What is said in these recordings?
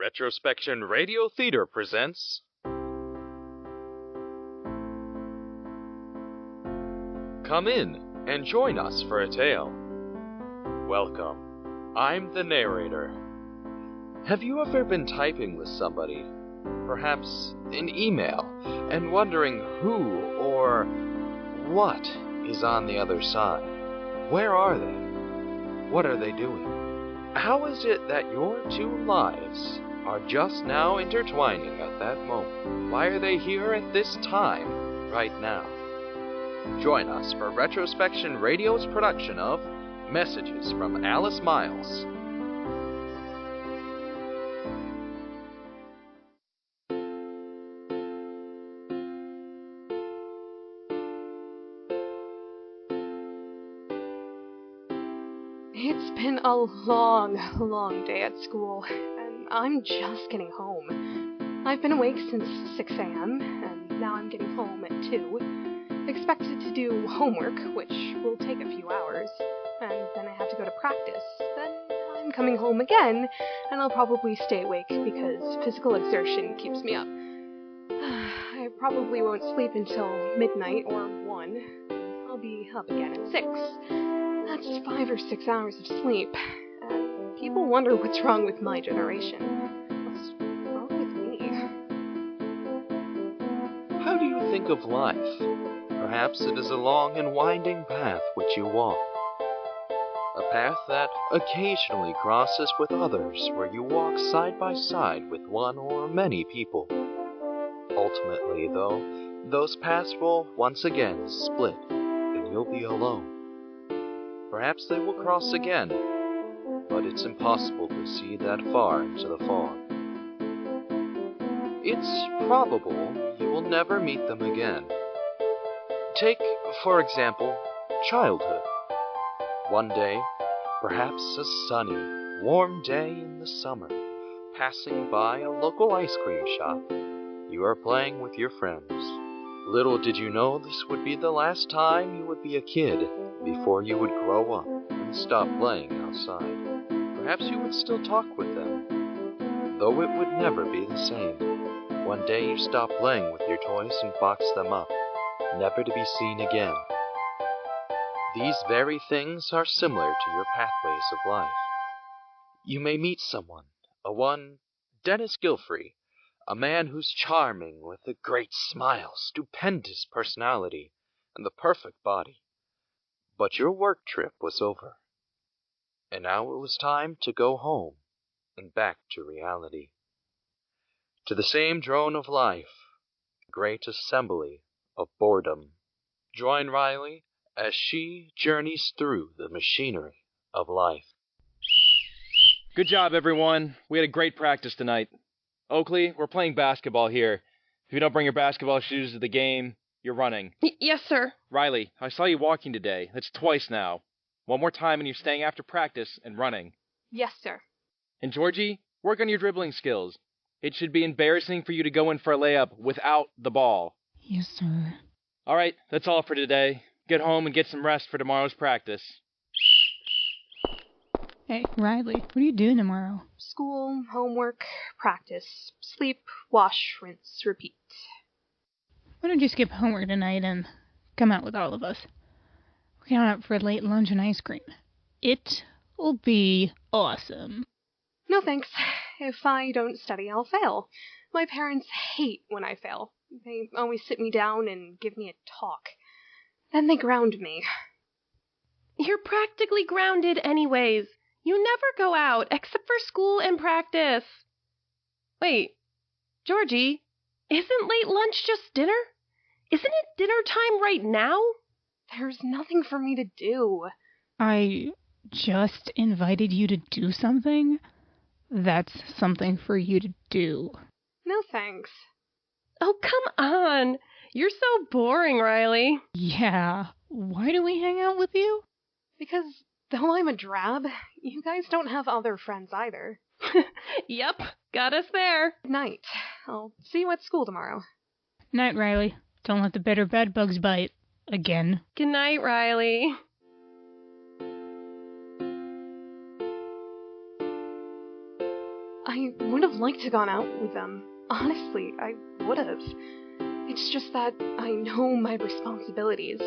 Retrospection Radio Theater presents Come in and join us for a tale. Welcome. I'm the narrator. Have you ever been typing with somebody, perhaps an email, and wondering who or what is on the other side? Where are they? What are they doing? How is it that your two lives are just now intertwining at that moment? Why are they here at this time, right now? Join us for Retrospection Radio's production of Messages from Alice Miles. It's been a long day at school, and I'm just getting home. I've been awake since 6 a.m., and now I'm getting home at 2. Expected to do homework, which will take a few hours, and then I have to go to practice. Then I'm coming home again, and I'll probably stay awake because physical exertion keeps me up. I probably won't sleep until midnight or 1. I'll be up again at 6. That's 5 or 6 hours of sleep. And people wonder what's wrong with my generation. What's wrong with me? How do you think of life? Perhaps it is a long and winding path which you walk. A path that occasionally crosses with others, where you walk side by side with one or many people. Ultimately, though, those paths will once again split, and you'll be alone. Perhaps they will cross again, but it's impossible to see that far into the fog. It's probable you will never meet them again. Take, for example, childhood. One day, perhaps a sunny, warm day in the summer, passing by a local ice cream shop, you are playing with your friends. Little did you know this would be the last time you would be a kid before you would grow up and stop playing outside. Perhaps you would still talk with them, though it would never be the same. One day you stop playing with your toys and box them up, never to be seen again. These very things are similar to your pathways of life. You may meet someone, Dennis Gilfrey, a man who's charming with a great smile, stupendous personality, and the perfect body. But your work trip was over, and now it was time to go home and back to reality. To the same drone of life, the great assembly of boredom. Join Riley as she journeys through the machinery of life. Good job, everyone. We had a great practice tonight. Oakley, we're playing basketball here. If you don't bring your basketball shoes to the game, you're running. Yes, sir. Riley, I saw you walking today. That's twice now. One more time and you're staying after practice and running. Yes, sir. And Georgie, work on your dribbling skills. It should be embarrassing for you to go in for a layup without the ball. Yes, sir. All right, that's all for today. Get home and get some rest for tomorrow's practice. Hey, Riley, what are you doing tomorrow? School, homework, practice, sleep, wash, rinse, repeat. Why don't you skip homework tonight and come out with all of us? We're going out for a late lunch and ice cream. It will be awesome. No thanks. If I don't study, I'll fail. My parents hate when I fail. They always sit me down and give me a talk. Then they ground me. You're practically grounded anyways. You never go out, except for school and practice. Wait, Georgie, isn't late lunch just dinner? Isn't it dinner time right now? There's nothing for me to do. I just invited you to do something? That's something for you to do. No thanks. Oh, come on. You're so boring, Riley. Yeah, why do we hang out with you? Because though I'm a drab, you guys don't have other friends either. Yep, got us there. Good night. I'll see you at school tomorrow. Night, Riley. Don't let the bitter bed bugs bite. Again. Good night, Riley. I I would have liked to gone out with them. Honestly, I would have. It's just that I know my responsibilities.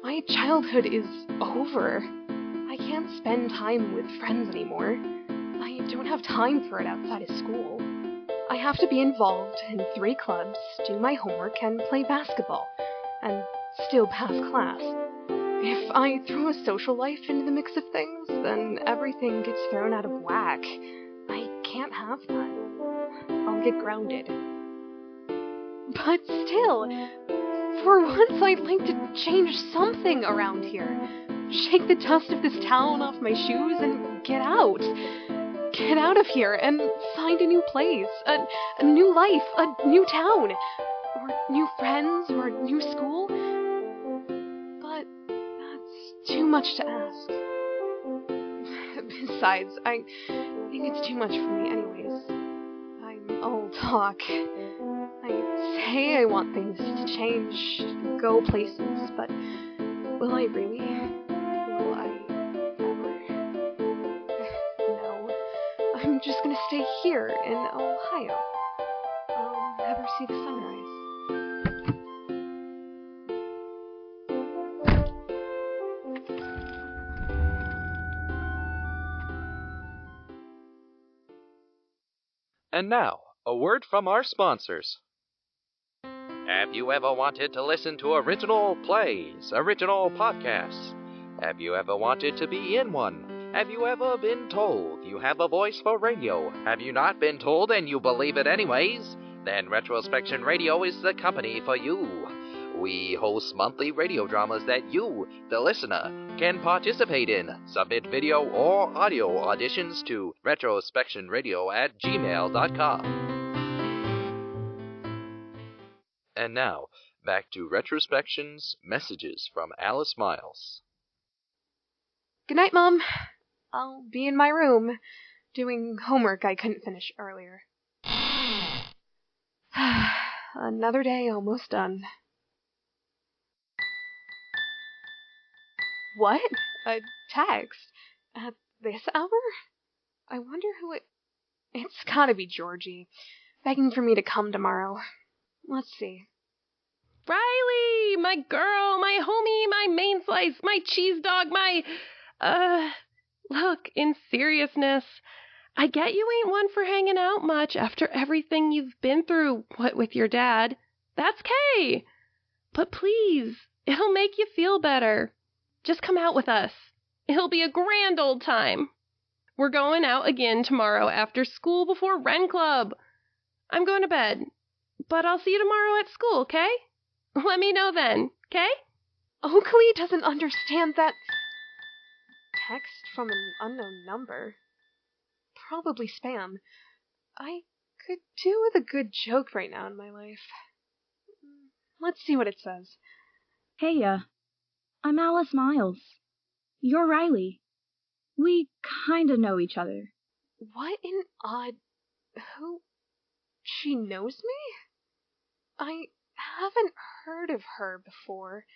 My childhood is over. I can't spend time with friends anymore. I don't have time for it outside of school. I have to be involved in 3 clubs, do my homework, and play basketball, and still pass class. If I throw a social life into the mix of things, then everything gets thrown out of whack. I can't have that. I'll get grounded. But still, for once I'd like to change something around here. Shake the dust of this town off my shoes and get out. Get out of here and find a new place, a new life, a new town, or new friends, or new school. But that's too much to ask. Besides, I think it's too much for me anyways. I'm all talk. I say I want things to change, to go places, but will I really? Will I ever? No. I'm just gonna stay here in Ohio. I'll never see the sunrise. And now, a word from our sponsors. Have you ever wanted to listen to original plays, original podcasts? Have you ever wanted to be in one? Have you ever been told you have a voice for radio? Have you not been told and you believe it anyways? Then Retrospection Radio is the company for you. We host monthly radio dramas that you, the listener, can participate in. Submit video or audio auditions to retrospectionradio@gmail.com. And now, back to Retrospection's messages from Alice Miles. Good night, Mom. I'll be in my room, doing homework I couldn't finish earlier. Another day almost done. What? A text? At this hour? I wonder who it... It's gotta be Georgie, begging for me to come tomorrow. Let's see. Riley, my girl, my homie, my main slice, my cheese dog, my... Look, in seriousness, I get you ain't one for hanging out much after everything you've been through, what with your dad. That's Kay. But please, it'll make you feel better. Just come out with us. It'll be a grand old time. We're going out again tomorrow after school before Ren Club. I'm going to bed, but I'll see you tomorrow at school, okay? Let me know then, okay? Oakley doesn't understand that... Text from an unknown number. Probably spam. I could do with a good joke right now in my life. Let's see what it says. Hey, I'm Alice Miles. You're Riley. We kinda know each other. What an odd... Who... She knows me? I haven't heard of her before.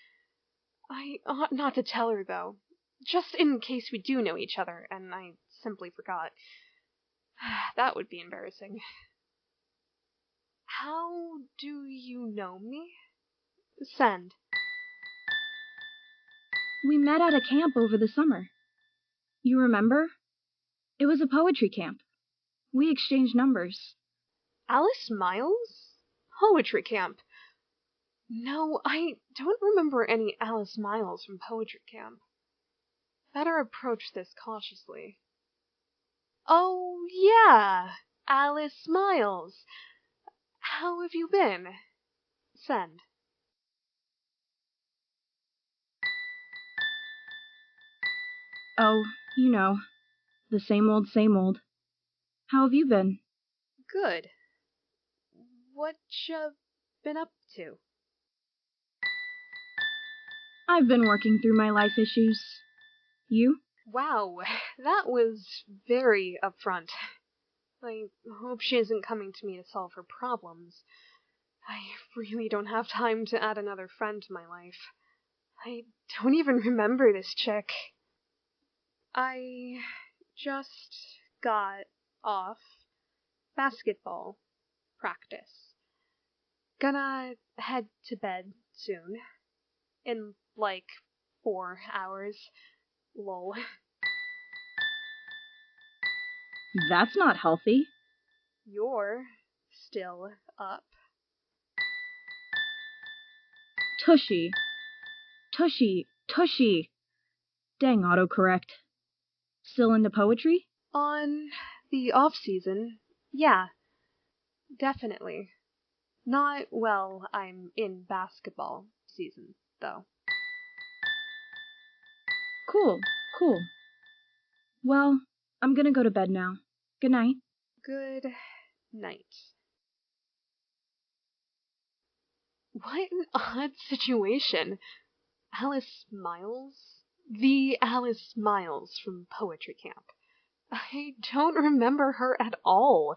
I ought not to tell her, though. Just in case we do know each other, and I simply forgot. That would be embarrassing. How do you know me? Send. We met at a camp over the summer. You remember? It was a poetry camp. We exchanged numbers. Alice Miles? Poetry camp. No, I don't remember any Alice Miles from poetry camp. Better approach this cautiously. Oh, yeah, Alice Miles. How have you been? Send. Oh, you know, the same old, same old. How have you been? Good. What you been up to? I've been working through my life issues. You? Wow, that was very upfront. I hope she isn't coming to me to solve her problems. I really don't have time to add another friend to my life. I don't even remember this chick. I just got off basketball practice. Gonna head to bed soon. In, 4 hours. Lol. That's not healthy. You're still up. Tushy. Tushy. Tushy. Dang autocorrect. Still into poetry? On the off-season, yeah. Definitely. Not while I'm in basketball season, though. Cool. Well, I'm gonna go to bed now. Good night. Good night. What an odd situation. Alice Miles? The Alice Miles from poetry camp. I don't remember her at all.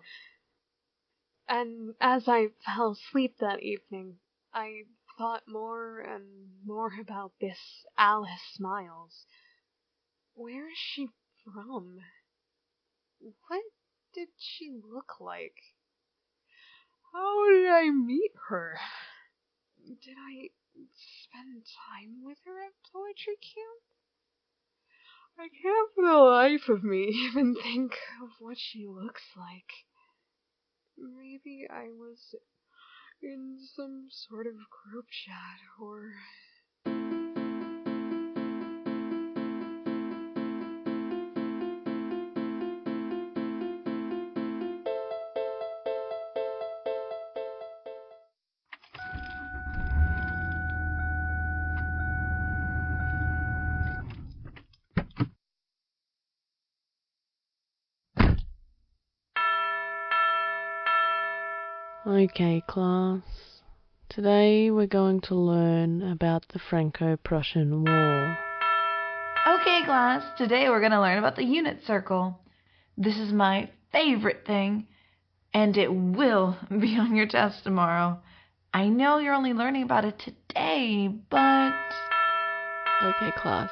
And as I fell asleep that evening, I thought more and more about this Alice Miles. Where is she from? What did she look like? How did I meet her? Did I spend time with her at poetry camp? I can't for the life of me even think of what she looks like. Maybe I was in some sort of group chat or... Okay, class. Today we're going to learn about the Franco-Prussian War. Okay, class. Today we're going to learn about the unit circle. This is my favorite thing, and it will be on your test tomorrow. I know you're only learning about it today, but... Okay, class.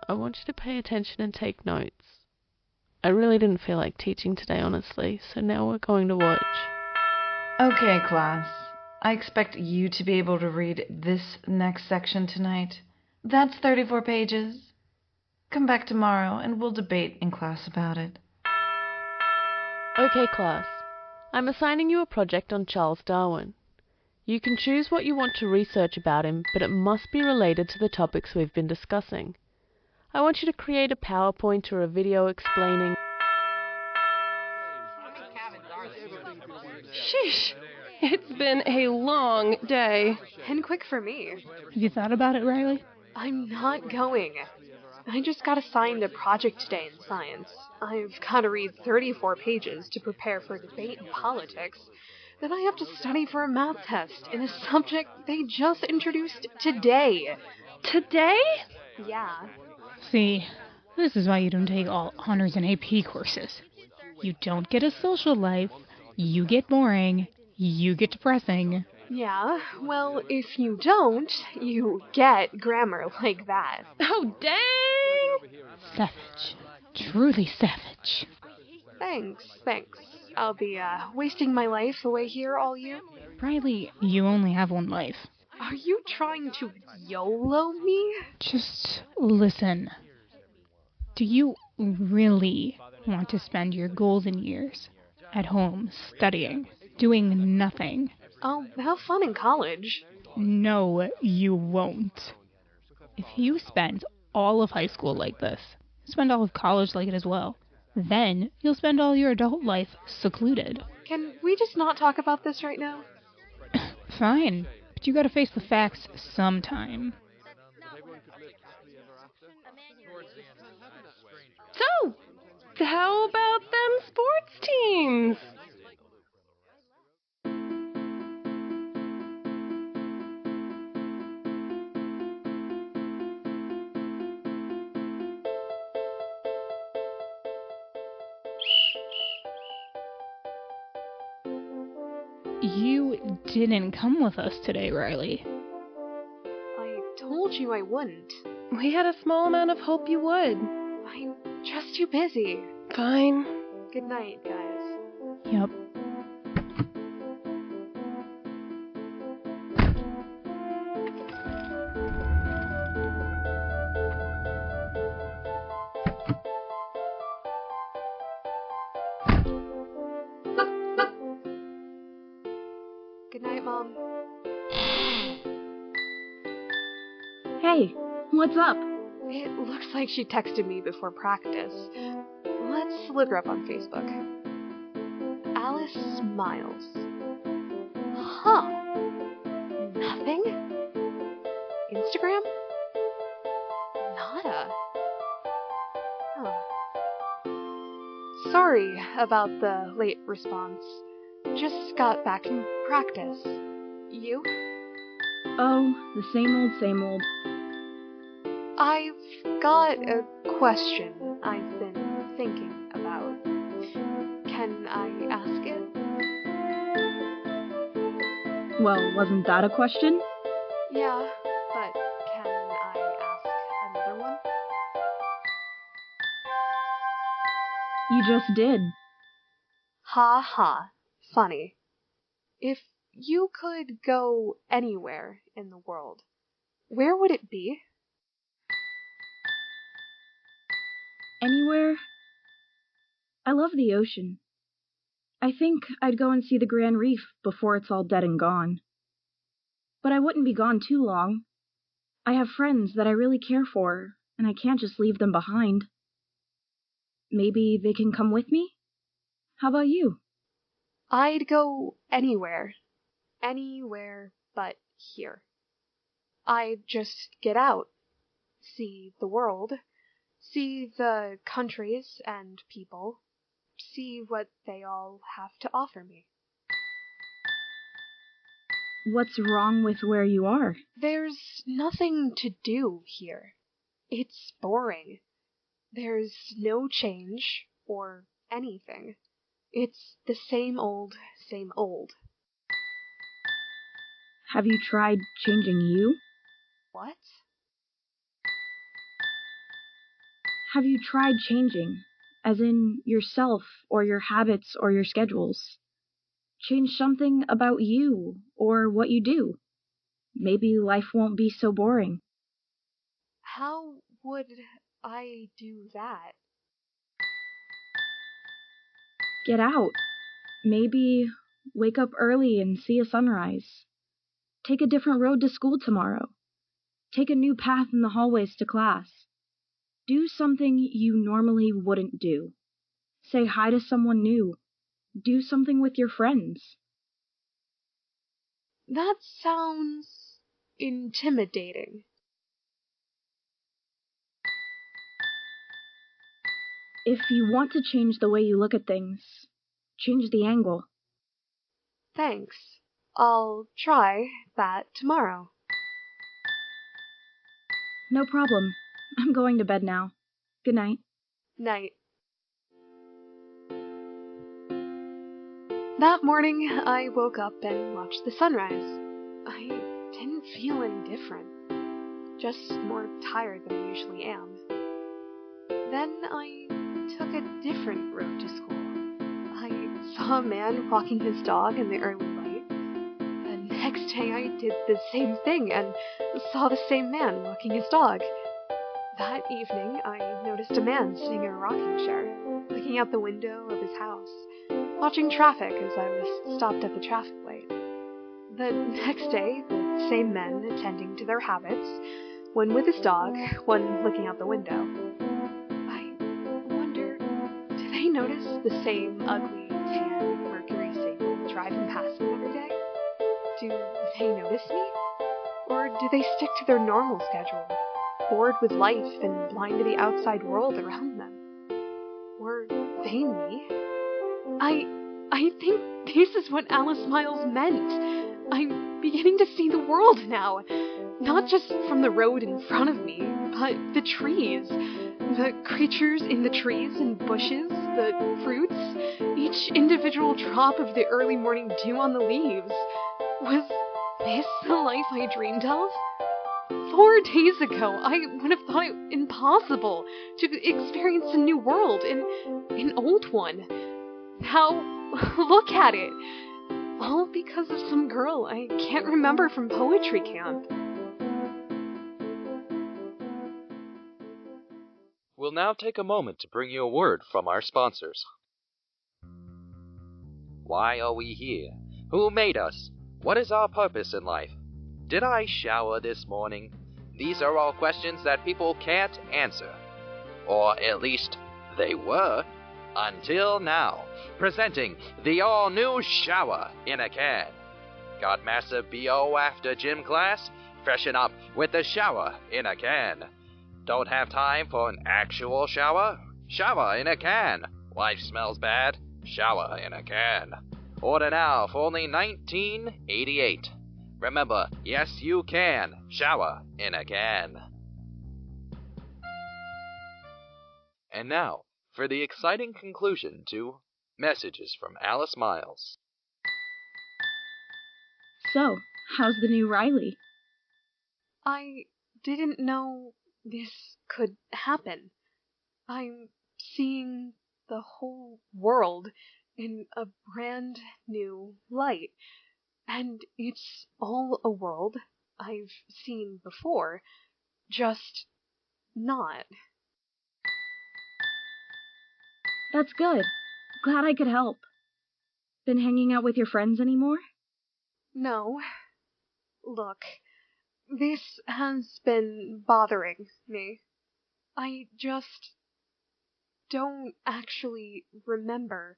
I want you to pay attention and take notes. I really didn't feel like teaching today, honestly, so now we're going to watch. Okay, class. I expect you to be able to read this next section tonight. That's 34 pages. Come back tomorrow and we'll debate in class about it. Okay, class. I'm assigning you a project on Charles Darwin. You can choose what you want to research about him, but it must be related to the topics we've been discussing. I want you to create a PowerPoint or a video explaining... Sheesh. It's been a long day. And quick for me. Have you thought about it, Riley? I'm not going. I just got assigned a project today in science. I've got to read 34 pages to prepare for debate in politics. Then I have to study for a math test in a subject they just introduced today. Today? Yeah. See, this is why you don't take all honors and AP courses. You don't get a social life, you get boring, you get depressing. Yeah, well, if you don't, you get grammar like that. Oh, dang! Savage. Truly savage. Thanks. I'll be, wasting my life away here all year. Riley, you only have one life. Are you trying to YOLO me? Just listen. Do you really want to spend your golden years at home studying, doing nothing? I'll have fun in college. No, you won't. If you spend all of high school like this, spend all of college like it as well, then you'll spend all your adult life secluded. Can we just not talk about this right now? Fine, but you gotta face the facts sometime. So, how about them sports teams? You didn't come with us today, Riley. I told you I wouldn't. We had a small amount of hope you would. I'm just too busy. Fine. Good night, guys. Yup. night, Mom. Hey, what's up? It looks like she texted me before practice. Let's look her up on Facebook. Alice Miles. Huh. Nothing? Instagram? Nada. Huh. Sorry about the late response. Just got back from practice. You? Oh, the same old. I've got a question I've been thinking about. Can I ask it? Well, wasn't that a question? Yeah, but can I ask another one? You just did. Ha ha. Funny. If you could go anywhere in the world, where would it be? Anywhere? I love the ocean. I think I'd go and see the Grand Reef before it's all dead and gone. But I wouldn't be gone too long. I have friends that I really care for, and I can't just leave them behind. Maybe they can come with me? How about you? I'd go anywhere. Anywhere but here. I'd just get out. See the world. See the countries and people. See what they all have to offer me. What's wrong with where you are? There's nothing to do here. It's boring. There's no change or anything. It's the same old, same old. Have you tried changing you? What? Have you tried changing, as in yourself or your habits or your schedules? Change something about you or what you do. Maybe life won't be so boring. How would I do that? Get out. Maybe wake up early and see a sunrise. Take a different road to school tomorrow. Take a new path in the hallways to class. Do something you normally wouldn't do. Say hi to someone new. Do something with your friends. That sounds intimidating. If you want to change the way you look at things, change the angle. Thanks. I'll try that tomorrow. No problem. I'm going to bed now. Good night. Night. That morning, I woke up and watched the sunrise. I didn't feel any different. Just more tired than I usually am. Then I took a different road to school. I saw a man walking his dog in the early light. The next day I did the same thing and saw the same man walking his dog. That evening I noticed a man sitting in a rocking chair, looking out the window of his house, watching traffic as I was stopped at the traffic light. The next day, the same men attending to their habits, one with his dog, one looking out the window. I wonder, do they notice the same ugly, tan, Mercury Sable driving past them every day? Do they notice me? Or do they stick to their normal schedule, bored with life and blind to the outside world around them? Were they me? I think this is what Alice Miles meant. I'm beginning to see the world now. Not just from the road in front of me, but the trees. The creatures in the trees and bushes, the fruits, each individual drop of the early morning dew on the leaves. Was this the life I dreamed of? 4 days ago, I would have thought it impossible to experience a new world, an old one. Now, look at it. All because of some girl I can't remember from poetry camp. We'll now take a moment to bring you a word from our sponsors. Why are we here? Who made us? What is our purpose in life? Did I shower this morning? These are all questions that people can't answer. Or at least they were, until now. Presenting the all-new shower in a can. Got massive BO after gym class? Freshen up with the shower in a can. Don't have time for an actual shower? Shower in a can. Life smells bad? Shower in a can. Order now for only $19.88. Remember, yes you can. Shower in a can. And now, for the exciting conclusion to Messages from Alice Miles. So, how's the new Riley? I didn't know this could happen. I'm seeing the whole world in a brand new light. And it's all a world I've seen before, just not. That's good. Glad I could help. Been hanging out with your friends anymore? No. Look, this has been bothering me. I just don't actually remember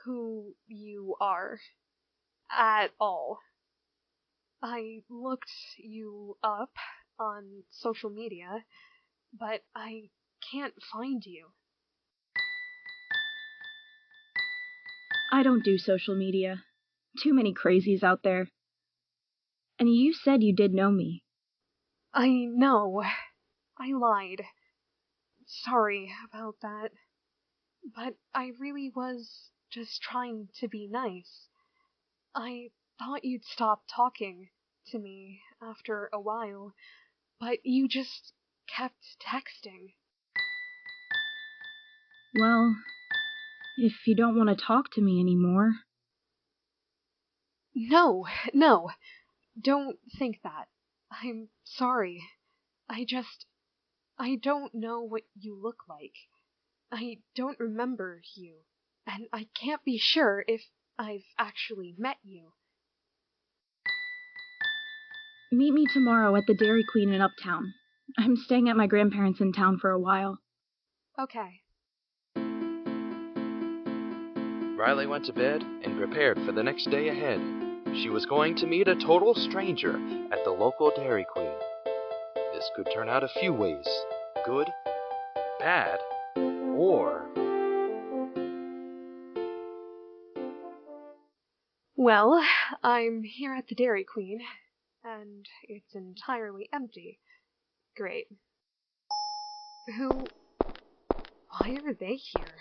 who you are at all. I looked you up on social media, but I can't find you. I don't do social media. Too many crazies out there. And you said you did know me. I know. I lied. Sorry about that. But I really was just trying to be nice. I thought you'd stop talking to me after a while, but you just kept texting. Well, if you don't want to talk to me anymore... No, don't think that. I'm sorry. I don't know what you look like. I don't remember you, and I can't be sure if I've actually met you. Meet me tomorrow at the Dairy Queen in Uptown. I'm staying at my grandparents' in town for a while. Okay. Riley went to bed and prepared for the next day ahead. She was going to meet a total stranger at the local Dairy Queen. This could turn out a few ways: good, bad, or... Well, I'm here at the Dairy Queen, and it's entirely empty. Great. Why are they here?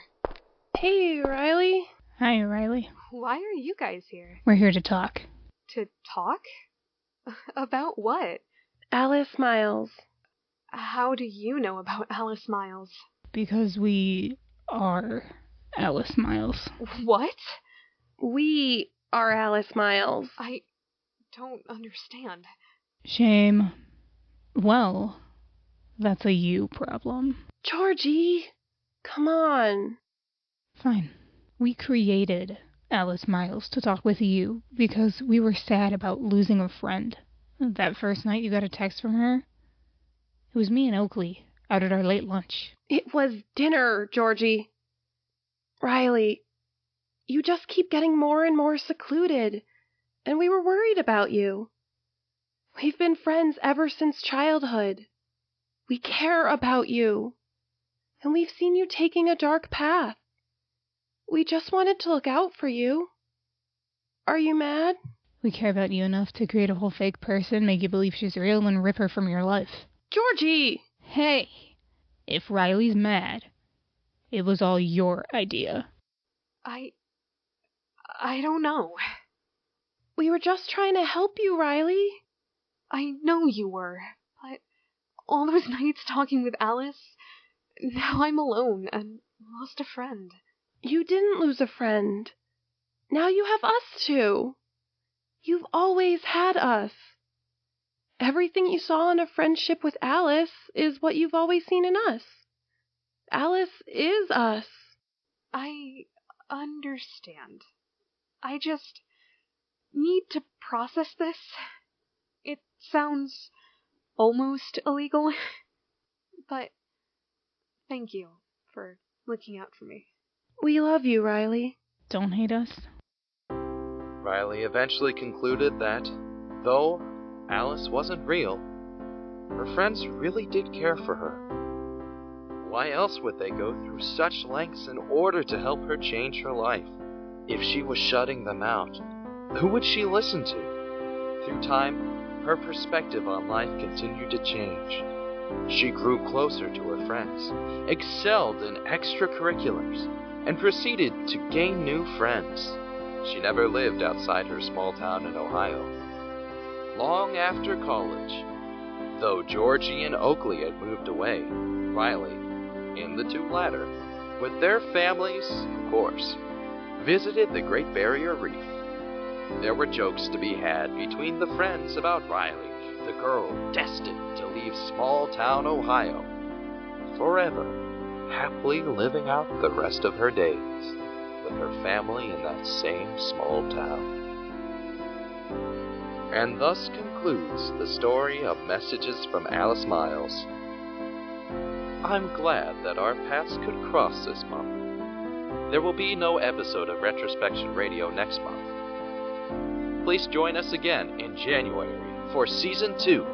Hey, Riley. Hi, Riley. Why are you guys here? We're here to talk. To talk? About what? Alice Miles. How do you know about Alice Miles? Because we are Alice Miles. What? We are Alice Miles. I don't understand. Shame. Well, that's a you problem. Georgie, come on. Fine. We created Alice Miles to talk with you because we were sad about losing a friend. That first night you got a text from her, it was me and Oakley out at our late lunch. It was dinner, Georgie. Riley, you just keep getting more and more secluded, and we were worried about you. We've been friends ever since childhood. We care about you, and we've seen you taking a dark path. We just wanted to look out for you. Are you mad? We care about you enough to create a whole fake person, make you believe she's real, and rip her from your life. Georgie! Hey, if Riley's mad, it was all your idea. I don't know. We were just trying to help you, Riley. I know you were, but all those nights talking with Alice, now I'm alone and lost a friend. You didn't lose a friend. Now you have us too. You've always had us. Everything you saw in a friendship with Alice is what you've always seen in us. Alice is us. I understand. need to process this. It sounds almost illegal, but thank you for looking out for me. We love you, Riley. Don't hate us. Riley eventually concluded that, though Alice wasn't real, her friends really did care for her. Why else would they go through such lengths in order to help her change her life? If she was shutting them out, who would she listen to? Through time, her perspective on life continued to change. She grew closer to her friends, excelled in extracurriculars, and proceeded to gain new friends. She never lived outside her small town in Ohio. Long after college, though Georgie and Oakley had moved away, Riley, in the two latter, with their families, of course, visited the Great Barrier Reef. There were jokes to be had between the friends about Riley, the girl destined to leave small-town Ohio, forever, happily living out the rest of her days with her family in that same small town. And thus concludes the story of Messages from Alice Miles. I'm glad that our paths could cross this month. There will be no episode of Retrospection Radio next month. Please join us again in January for Season 2